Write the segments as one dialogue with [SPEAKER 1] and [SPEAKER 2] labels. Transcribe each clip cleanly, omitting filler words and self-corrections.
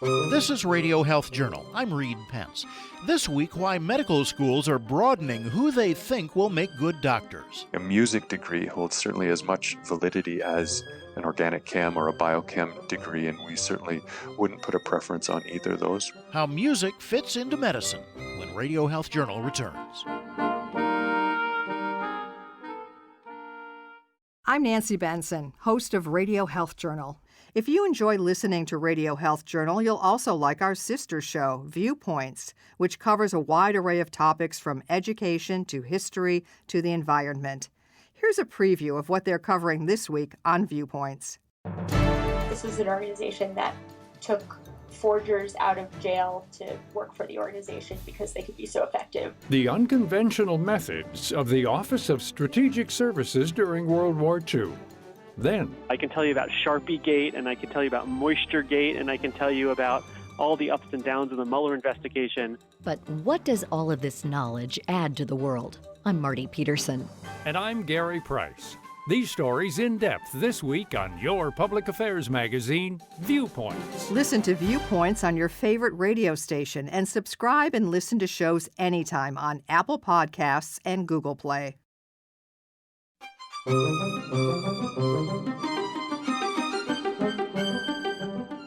[SPEAKER 1] This is Radio Health Journal. I'm Reed Pence. This week, why medical schools are broadening who they think will make good doctors.
[SPEAKER 2] A music degree holds certainly as much validity as an organic chem or a biochem degree, and we certainly wouldn't put a preference on either of those.
[SPEAKER 1] How music fits into medicine when Radio Health Journal returns.
[SPEAKER 3] I'm Nancy Benson, host of Radio Health Journal. If you enjoy listening to Radio Health Journal, you'll also like our sister show, Viewpoints, which covers a wide array of topics from education to history to the environment. Here's a preview of what they're covering this week on Viewpoints.
[SPEAKER 4] This is an organization that took forgers out of jail to work for the organization because they could be so effective.
[SPEAKER 5] The unconventional methods of the Office of Strategic Services during World War II. Then,
[SPEAKER 6] I can tell you about Sharpie Gate, and I can tell you about Moisture Gate, and I can tell you about all the ups and downs of the Mueller investigation.
[SPEAKER 7] But what does all of this knowledge add to the world? I'm Marty Peterson.
[SPEAKER 5] and I'm Gary Price. These stories in depth this week on your public affairs magazine, Viewpoints.
[SPEAKER 3] Listen to Viewpoints on your favorite radio station and subscribe and listen to shows anytime on Apple Podcasts and Google Play.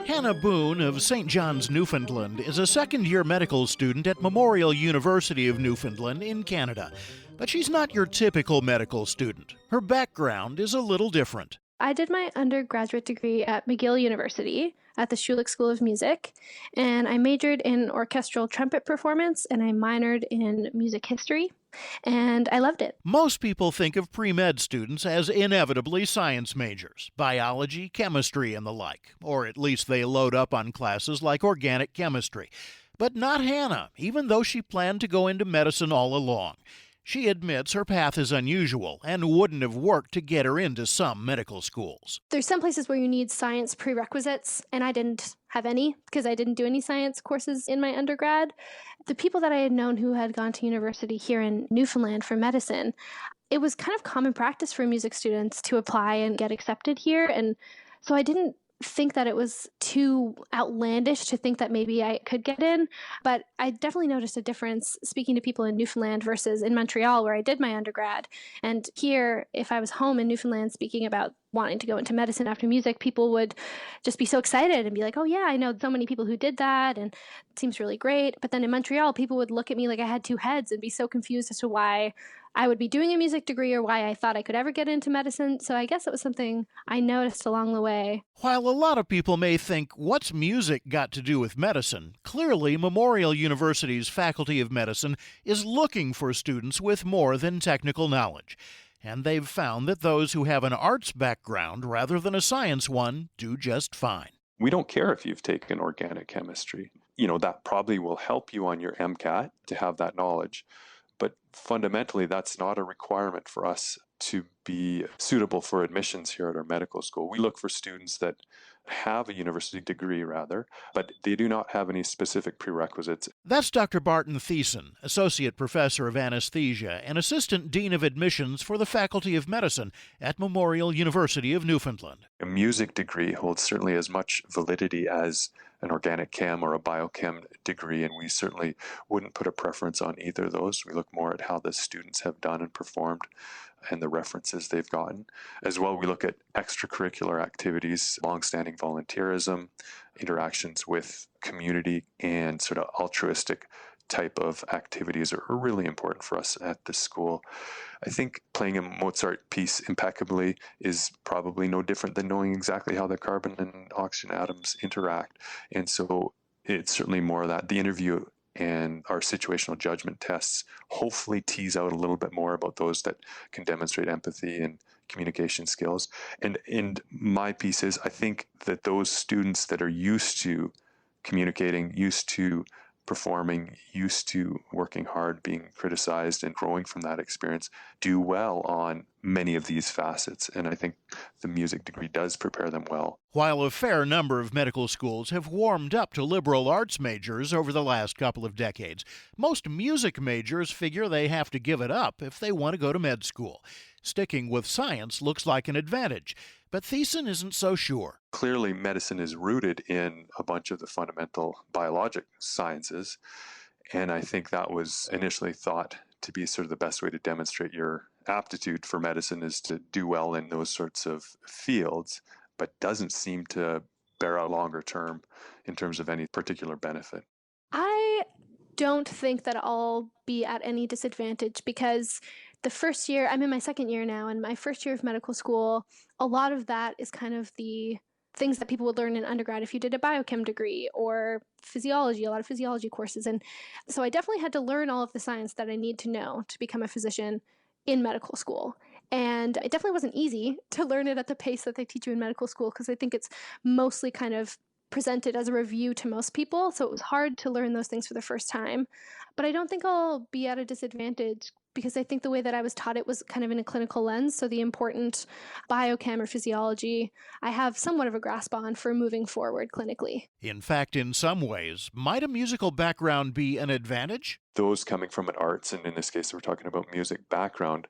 [SPEAKER 1] Hannah Boone of St. John's, Newfoundland, is a second-year medical student at Memorial University of Newfoundland in Canada. But she's not your typical medical student. Her background is a little different.
[SPEAKER 8] I did my undergraduate degree at McGill University at the Schulich School of Music, and I majored in orchestral trumpet performance, and I minored in music history, and I loved it.
[SPEAKER 1] Most people think of pre-med students as inevitably science majors, biology, chemistry, and the like, or at least they load up on classes like organic chemistry. But not Hannah, even though she planned to go into medicine all along. She admits her path is unusual and wouldn't have worked to get her into some medical schools.
[SPEAKER 8] There's some places where you need science prerequisites, and I didn't have any because I didn't do any science courses in my undergrad. The people that I had known who had gone to university here in Newfoundland for medicine, it was kind of common practice for music students to apply and get accepted here, and so I didn't think that it was too outlandish to think that maybe I could get in, but I definitely noticed a difference speaking to people in Newfoundland versus in Montreal where I did my undergrad. And here, if I was home in Newfoundland speaking about wanting to go into medicine after music, people would just be so excited and be like, oh yeah, I know so many people who did that and it seems really great. But then in Montreal, people would look at me like I had two heads and be so confused as to why I would be doing a music degree or why I thought I could ever get into medicine. So I guess it was something I noticed along the way.
[SPEAKER 1] While a lot of people may think, what's music got to do with medicine? Clearly, Memorial University's Faculty of Medicine is looking for students with more than technical knowledge. And they've found that those who have an arts background rather than a science one do just fine.
[SPEAKER 2] We don't care if you've taken organic chemistry. That probably will help you on your MCAT to have that knowledge. But fundamentally, that's not a requirement for us to be suitable for admissions here at our medical school. We look for students that have a university degree, but they do not have any specific prerequisites.
[SPEAKER 1] That's Dr. Barton Thiessen, Associate Professor of Anesthesia and Assistant Dean of Admissions for the Faculty of Medicine at Memorial University of Newfoundland.
[SPEAKER 2] A music degree holds certainly as much validity as an organic chem or a biochem degree, and we certainly wouldn't put a preference on either of those. We look more at how the students have done and performed and the references they've gotten. As well, we look at extracurricular activities, longstanding volunteerism, interactions with community, and sort of altruistic type of activities are really important for us at this school. I think playing a Mozart piece impeccably is probably no different than knowing exactly how the carbon and oxygen atoms interact. And so it's certainly more of that. The interview and our situational judgment tests hopefully tease out a little bit more about those that can demonstrate empathy and communication skills. And my piece is, I think that those students that are used to communicating, used to performing, used to working hard, being criticized, and growing from that experience do well on many of these facets. And I think the music degree does prepare them well.
[SPEAKER 1] While a fair number of medical schools have warmed up to liberal arts majors over the last couple of decades, most music majors figure they have to give it up if they want to go to med school. Sticking with science looks like an advantage, But Thiessen isn't so sure.
[SPEAKER 2] Clearly, medicine is rooted in a bunch of the fundamental biologic sciences, and I think that was initially thought to be sort of the best way to demonstrate your aptitude for medicine is to do well in those sorts of fields, but doesn't seem to bear out longer term in terms of any particular benefit.
[SPEAKER 8] I don't think that I'll be at any disadvantage because the first year, I'm in my second year now, and my first year of medical school, a lot of that is kind of the things that people would learn in undergrad if you did a biochem degree or physiology, a lot of physiology courses. And so I definitely had to learn all of the science that I need to know to become a physician in medical school. And it definitely wasn't easy to learn it at the pace that they teach you in medical school because I think it's mostly kind of presented as a review to most people. So it was hard to learn those things for the first time. But I don't think I'll be at a disadvantage because I think the way that I was taught it was kind of in a clinical lens. So the important biochem or physiology, I have somewhat of a grasp on for moving forward clinically.
[SPEAKER 1] In fact, in some ways, might a musical background be an advantage?
[SPEAKER 2] Those coming from an arts, and in this case we're talking about music background,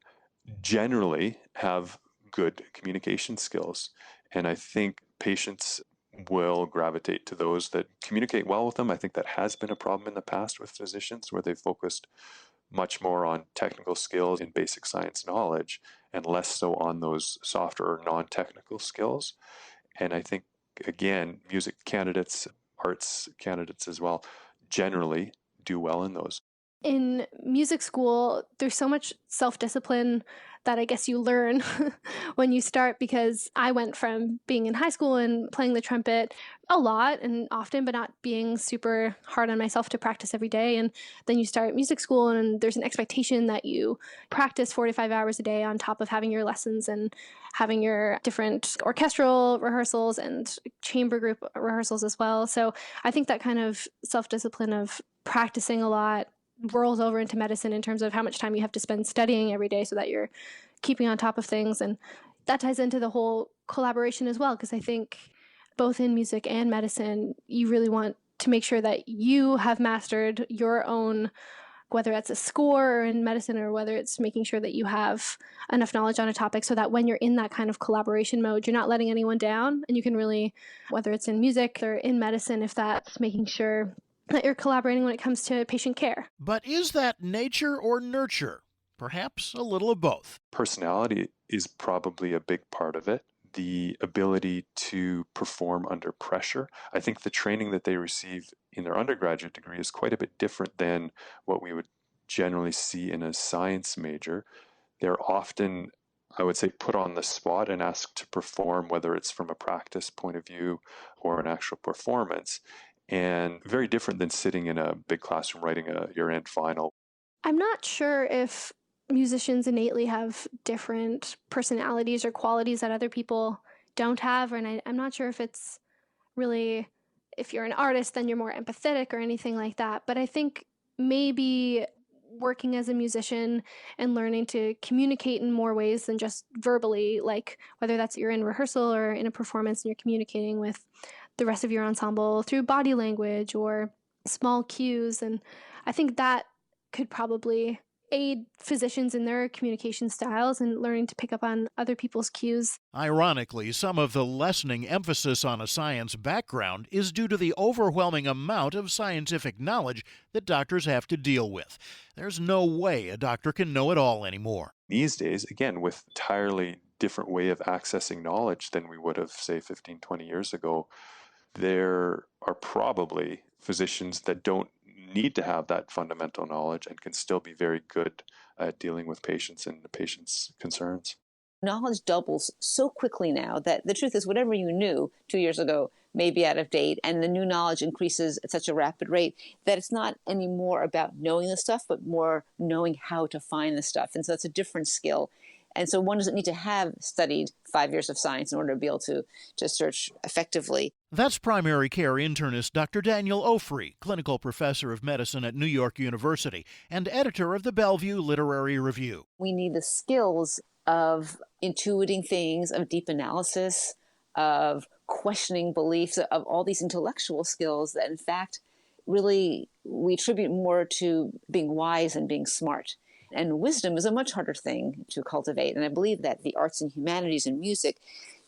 [SPEAKER 2] generally have good communication skills. And I think patients will gravitate to those that communicate well with them. I think that has been a problem in the past with physicians where they've focused much more on technical skills and basic science knowledge and less so on those softer or non-technical skills. And I think, again, music candidates, arts candidates as well, generally do well in those.
[SPEAKER 8] In music school, there's so much self-discipline that I guess you learn when you start, because I went from being in high school and playing the trumpet a lot and often, but not being super hard on myself to practice every day. And then you start music school and there's an expectation that you practice 4 to 5 hours a day on top of having your lessons and having your different orchestral rehearsals and chamber group rehearsals as well. So I think that kind of self-discipline of practicing a lot rolls over into medicine in terms of how much time you have to spend studying every day so that you're keeping on top of things. And that ties into the whole collaboration as well, because I think both in music and medicine, you really want to make sure that you have mastered your own, whether that's a score or in medicine, or whether it's making sure that you have enough knowledge on a topic so that when you're in that kind of collaboration mode, you're not letting anyone down. And you can really, whether it's in music or in medicine, if that's making sure that you're collaborating when it comes to patient care.
[SPEAKER 1] But is that nature or nurture? Perhaps a little of both.
[SPEAKER 2] Personality is probably a big part of it. The ability to perform under pressure. I think the training that they receive in their undergraduate degree is quite a bit different than what we would generally see in a science major. They're often, I would say, put on the spot and asked to perform, whether it's from a practice point of view or an actual performance. And very different than sitting in a big classroom writing a year-end final.
[SPEAKER 8] I'm not sure if musicians innately have different personalities or qualities that other people don't have, and I'm not sure if it's really, if you're an artist, then you're more empathetic or anything like that. But I think maybe working as a musician and learning to communicate in more ways than just verbally, like whether that's you're in rehearsal or in a performance and you're communicating with the rest of your ensemble through body language or small cues. And I think that could probably aid physicians in their communication styles and learning to pick up on other people's cues.
[SPEAKER 1] Ironically, some of the lessening emphasis on a science background is due to the overwhelming amount of scientific knowledge that doctors have to deal with. There's no way a doctor can know it all anymore.
[SPEAKER 2] These days, again, with entirely different way of accessing knowledge than we would have, say, 15, 20 years ago, there are probably physicians that don't need to have that fundamental knowledge and can still be very good at dealing with patients and the patient's concerns.
[SPEAKER 9] Knowledge doubles so quickly now that the truth is whatever you knew 2 years ago may be out of date, and the new knowledge increases at such a rapid rate that it's not anymore about knowing the stuff, but more knowing how to find the stuff. And so it's a different skill. And so one doesn't need to have studied 5 years of science in order to be able to search effectively.
[SPEAKER 1] That's primary care internist Dr. Daniel Ofri, clinical professor of medicine at New York University and editor of the Bellevue Literary Review.
[SPEAKER 9] We need the skills of intuiting things, of deep analysis, of questioning beliefs, of all these intellectual skills that, in fact, really we attribute more to being wise and being smart. And wisdom is a much harder thing to cultivate. And I believe that the arts and humanities and music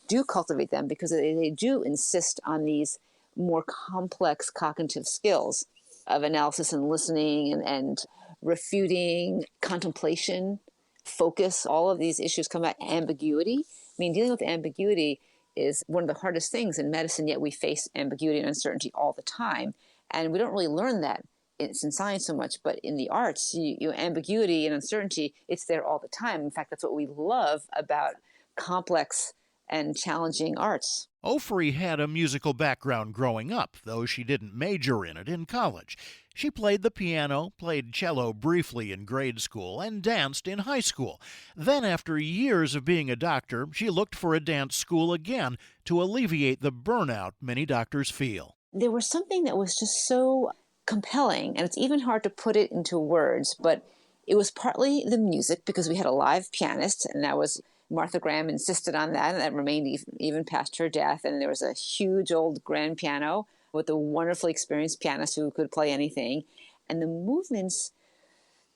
[SPEAKER 9] do cultivate them because they do insist on these more complex cognitive skills of analysis and listening and refuting, contemplation, focus. All of these issues come out. Ambiguity. I mean, dealing with ambiguity is one of the hardest things in medicine, yet we face ambiguity and uncertainty all the time. And we don't really learn that it's in science so much, but in the arts, ambiguity and uncertainty, it's there all the time. In fact, that's what we love about complex and challenging arts.
[SPEAKER 1] Ofri had a musical background growing up, though she didn't major in it in college. She played the piano, played cello briefly in grade school, and danced in high school. Then, after years of being a doctor, she looked for a dance school again to alleviate the burnout many doctors feel.
[SPEAKER 9] There was something that was just so compelling, and it's even hard to put it into words, but it was partly the music because we had a live pianist, and that was Martha Graham insisted on that, and that remained even past her death. And there was a huge old grand piano with a wonderfully experienced pianist who could play anything. And the movements,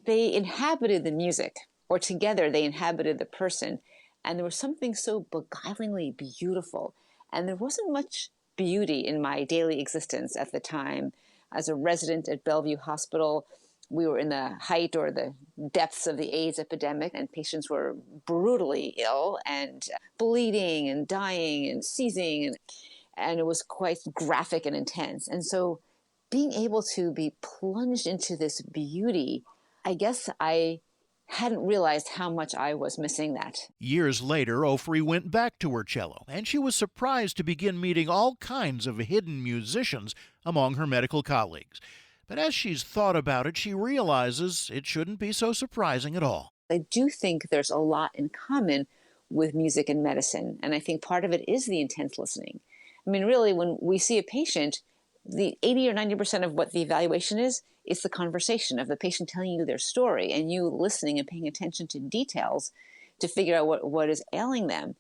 [SPEAKER 9] they inhabited the music, or together they inhabited the person. And there was something so beguilingly beautiful. And there wasn't much beauty in my daily existence at the time. As a resident at Bellevue Hospital, we were in the height or the depths of the AIDS epidemic, and patients were brutally ill and bleeding and dying and seizing, and it was quite graphic and intense. And so being able to be plunged into this beauty, I guess I hadn't realized how much I was missing that.
[SPEAKER 1] Years later, Ofri went back to her cello, and she was surprised to begin meeting all kinds of hidden musicians among her medical colleagues. But as she's thought about it, she realizes it shouldn't be so surprising at all.
[SPEAKER 9] I do think there's a lot in common with music and medicine, and I think part of it is the intense listening. I mean, really, when we see a patient, the 80 or 90% of what the evaluation is the conversation of the patient telling you their story and you listening and paying attention to details to figure out what is ailing them.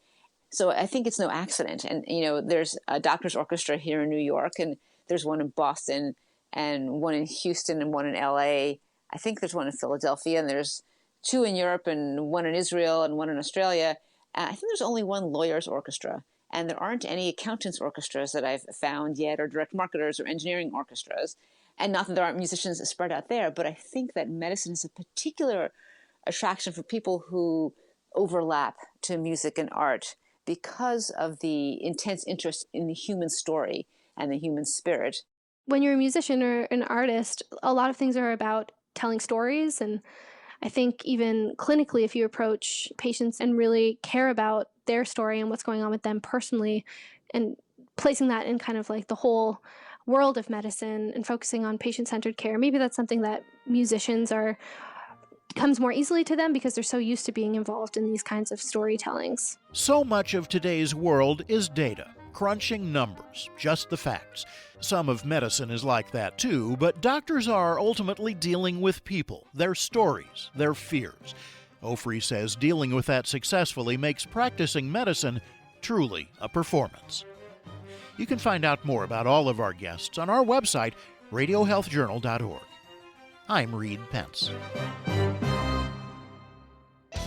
[SPEAKER 9] So I think it's no accident. And, there's a doctor's orchestra here in New York, and there's one in Boston, and one in Houston and one in LA. I think there's one in Philadelphia, and there's two in Europe and one in Israel and one in Australia. I think there's only one lawyer's orchestra, and there aren't any accountants' orchestras that I've found yet, or direct marketers or engineering orchestras. And not that there aren't musicians spread out there, but I think that medicine is a particular attraction for people who overlap to music and art because of the intense interest in the human story and the human spirit.
[SPEAKER 8] When you're a musician or an artist, a lot of things are about telling stories. And I think even clinically, if you approach patients and really care about their story and what's going on with them personally, and placing that in kind of like the whole world of medicine and focusing on patient-centered care, maybe that's something that musicians comes more easily to them because they're so used to being involved in these kinds of storytellings.
[SPEAKER 1] So much of today's world is data, crunching numbers, just the facts. Some of medicine is like that too, but doctors are ultimately dealing with people, their stories, their fears. Ofri says dealing with that successfully makes practicing medicine truly a performance. You can find out more about all of our guests on our website, radiohealthjournal.org. I'm Reed Pence.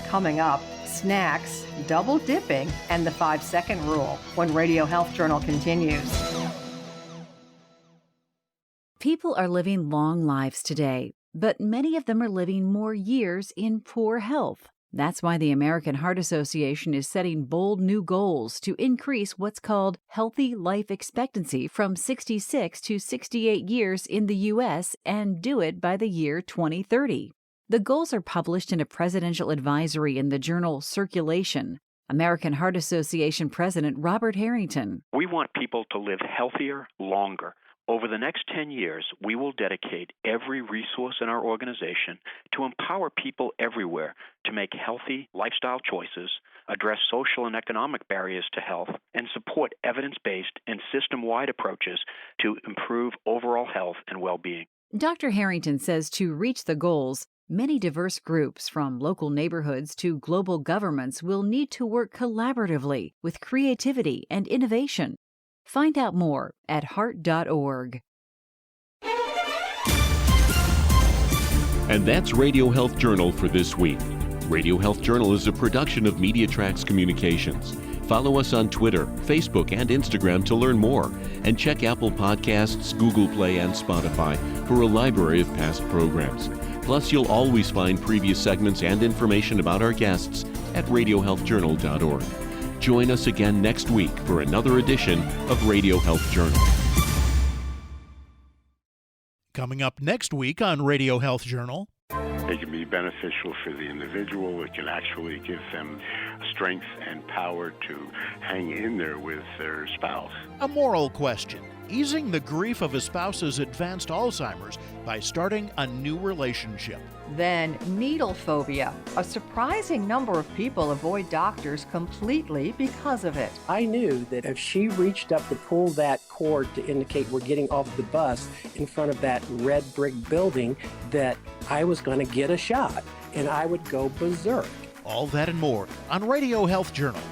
[SPEAKER 3] Coming up, snacks, double dipping, and the 5-second rule when Radio Health Journal continues.
[SPEAKER 10] People are living long lives today, but many of them are living more years in poor health. That's why the American Heart Association is setting bold new goals to increase what's called healthy life expectancy from 66 to 68 years in the U.S. and do it by the year 2030. The goals are published in a presidential advisory in the journal Circulation. American Heart Association President Robert Harrington.
[SPEAKER 11] We want people to live healthier, longer. Over the next 10 years, we will dedicate every resource in our organization to empower people everywhere to make healthy lifestyle choices, address social and economic barriers to health, and support evidence-based and system-wide approaches to improve overall health and well-being.
[SPEAKER 10] Dr. Harrington says to reach the goals, many diverse groups, from local neighborhoods to global governments, will need to work collaboratively with creativity and innovation. Find out more at heart.org.
[SPEAKER 12] And that's Radio Health Journal for this week. Radio Health Journal is a production of MediaTrax Communications. Follow us on Twitter, Facebook, and Instagram to learn more. And check Apple Podcasts, Google Play, and Spotify for a library of past programs. Plus, you'll always find previous segments and information about our guests at radiohealthjournal.org. Join us again next week for another edition of Radio Health Journal.
[SPEAKER 1] Coming up next week on Radio Health Journal.
[SPEAKER 13] It can be beneficial for the individual. It can actually give them strength and power to hang in there with their spouse.
[SPEAKER 1] A moral question: easing the grief of a spouse's advanced Alzheimer's by starting a new relationship.
[SPEAKER 3] Then needle phobia. A surprising number of people avoid doctors completely because of it.
[SPEAKER 14] I knew that if she reached up to pull that cord to indicate we're getting off the bus in front of that red brick building, that I was going to get a shot and I would go berserk.
[SPEAKER 1] All that and more on Radio Health Journal